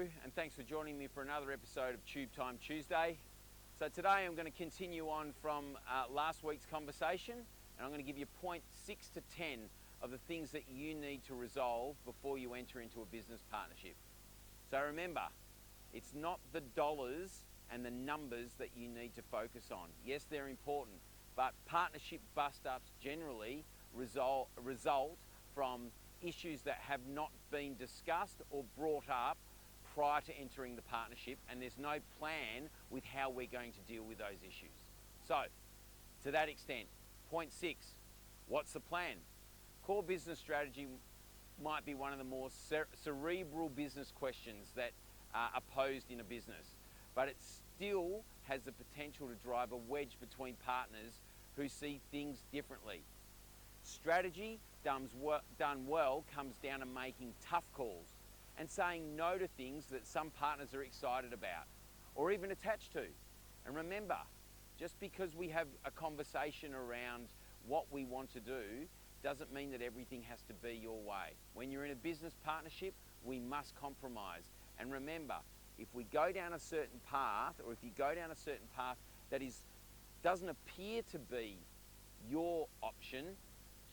Hello, and thanks for joining me for another episode of Tube Time Tuesday. So today I'm going to continue on from last week's conversation, and I'm going to give you point 6 to 10 of the things that you need to resolve before you enter into a business partnership. So remember, it's not the dollars and the numbers that you need to focus on. Yes, they're important, but partnership bust-ups generally result from issues that have not been discussed or brought up prior to entering the partnership, and there's no plan with how we're going to deal with those issues. So, to that extent, point 6, what's the plan? Core business strategy might be one of the more cerebral business questions that are posed in a business, but it still has the potential to drive a wedge between partners who see things differently. Strategy done well comes down to making tough calls and saying no to things that some partners are excited about or even attached to. And remember, just because we have a conversation around what we want to do doesn't mean that everything has to be your way. When you're in a business partnership, we must compromise. And remember, if we go down a certain path, or if you go down a certain path that doesn't appear to be your option,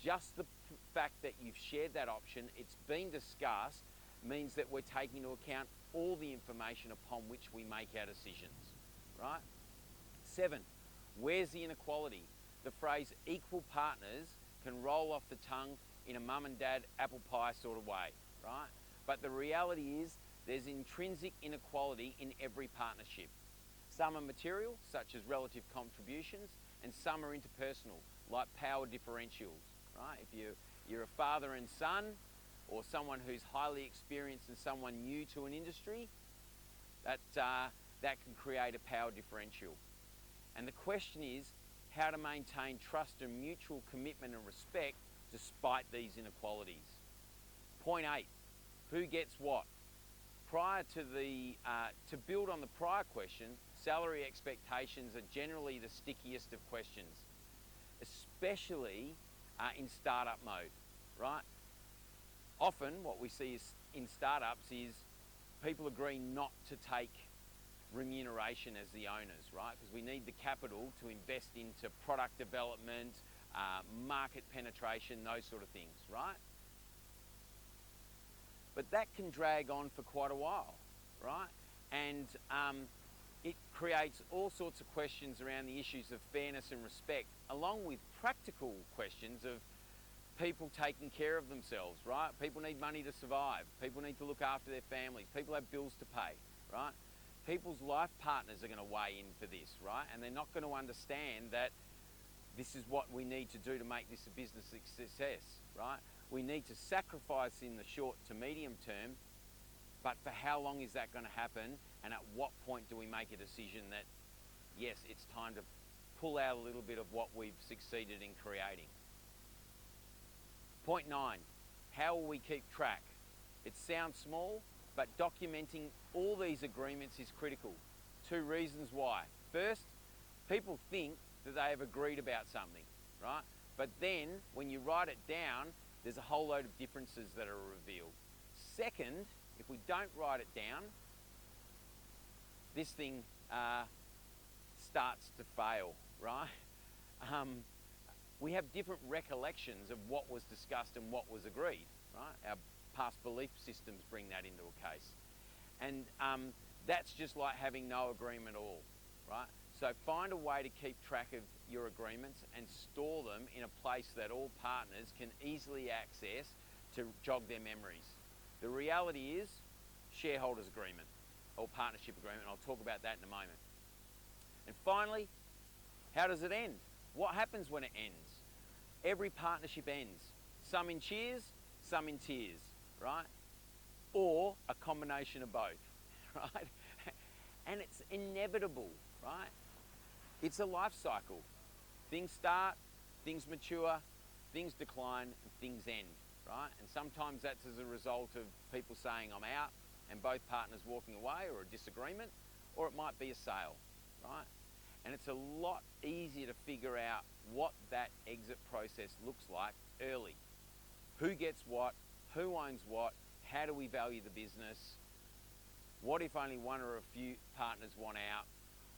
just the fact that you've shared that option, it's been discussed, means that we're taking into account all the information upon which we make our decisions, right? 7, where's the inequality? The phrase equal partners can roll off the tongue in a mum and dad apple pie sort of way, right? But the reality is there's intrinsic inequality in every partnership. Some are material, such as relative contributions, and some are interpersonal, like power differentials. Right? If you're a father and son, or someone who's highly experienced and someone new to an industry, that can create a power differential. And the question is how to maintain trust and mutual commitment and respect despite these inequalities. Point 8, who gets what? Prior to to build on the prior question, salary expectations are generally the stickiest of questions, especially in startup mode, right? Often what we see is in startups is people agree not to take remuneration as the owners, right? Because we need the capital to invest into product development, market penetration, those sort of things, right? But that can drag on for quite a while, right? And it creates all sorts of questions around the issues of fairness and respect, along with practical questions of people taking care of themselves, right? People need money to survive. People need to look after their families. People have bills to pay, right? People's life partners are going to weigh in for this, right? And they're not going to understand that this is what we need to do to make this a business success, right? We need to sacrifice in the short to medium term, but for how long is that going to happen? And at what point do we make a decision that, yes, it's time to pull out a little bit of what we've succeeded in creating? Point 9, how will we keep track? It sounds small, but documenting all these agreements is critical. 2 reasons why. First, people think that they have agreed about something, right? But then when you write it down, there's a whole load of differences that are revealed. Second, if we don't write it down, this thing starts to fail, right? We have different recollections of what was discussed and what was agreed, right? Our past belief systems bring that into a case. And that's just like having no agreement at all, right? So find a way to keep track of your agreements and store them in a place that all partners can easily access to jog their memories. The reality is shareholders agreement or partnership agreement. I'll talk about that in a moment. And finally, how does it end? What happens when it ends? Every partnership ends. Some in cheers, some in tears, right? Or a combination of both, right? And it's inevitable, right? It's a life cycle. Things start, things mature, things decline, and things end, right? And sometimes that's as a result of people saying I'm out and both partners walking away, or a disagreement, or it might be a sale, right? And it's a lot easier to figure out what that exit process looks like early. Who gets what, who owns what, how do we value the business? What if only one or a few partners want out?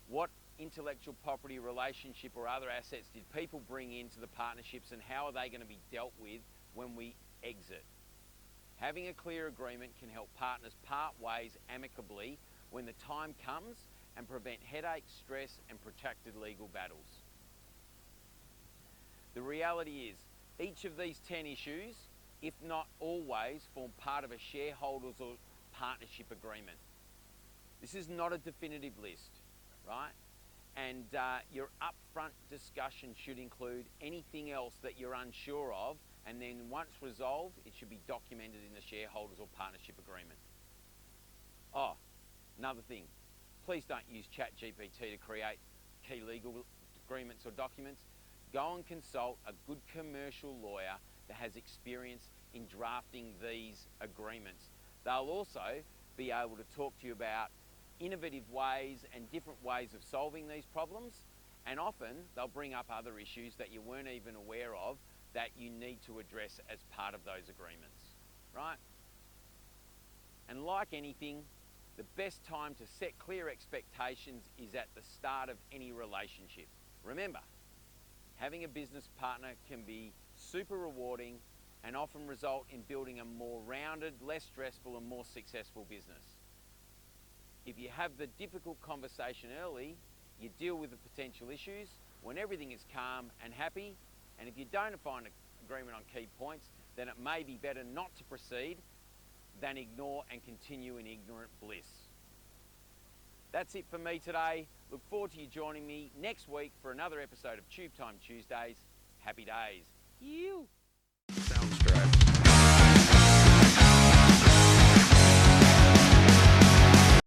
What intellectual property, relationship or other assets did people bring into the partnerships, and how are they going to be dealt with when we exit? Having a clear agreement can help partners part ways amicably when the time comes and prevent headaches, stress and protracted legal battles. The reality is, each of these 10 issues, if not always, form part of a shareholders or partnership agreement. This is not a definitive list, right? And your upfront discussion should include anything else that you're unsure of, and then once resolved, it should be documented in the shareholders or partnership agreement. Oh, another thing, please don't use ChatGPT to create key legal agreements or documents. Go and consult a good commercial lawyer that has experience in drafting these agreements. They'll also be able to talk to you about innovative ways and different ways of solving these problems, and often they'll bring up other issues that you weren't even aware of that you need to address as part of those agreements, right? And like anything, the best time to set clear expectations is at the start of any relationship. Remember, having a business partner can be super rewarding and often result in building a more rounded, less stressful and more successful business. If you have the difficult conversation early, you deal with the potential issues when everything is calm and happy, and if you don't find an agreement on key points, then it may be better not to proceed than ignore and continue in ignorant bliss. That's it for me today. Look forward to you joining me next week for another episode of Tube Time Tuesdays. Happy days. Yewww. Sounds great.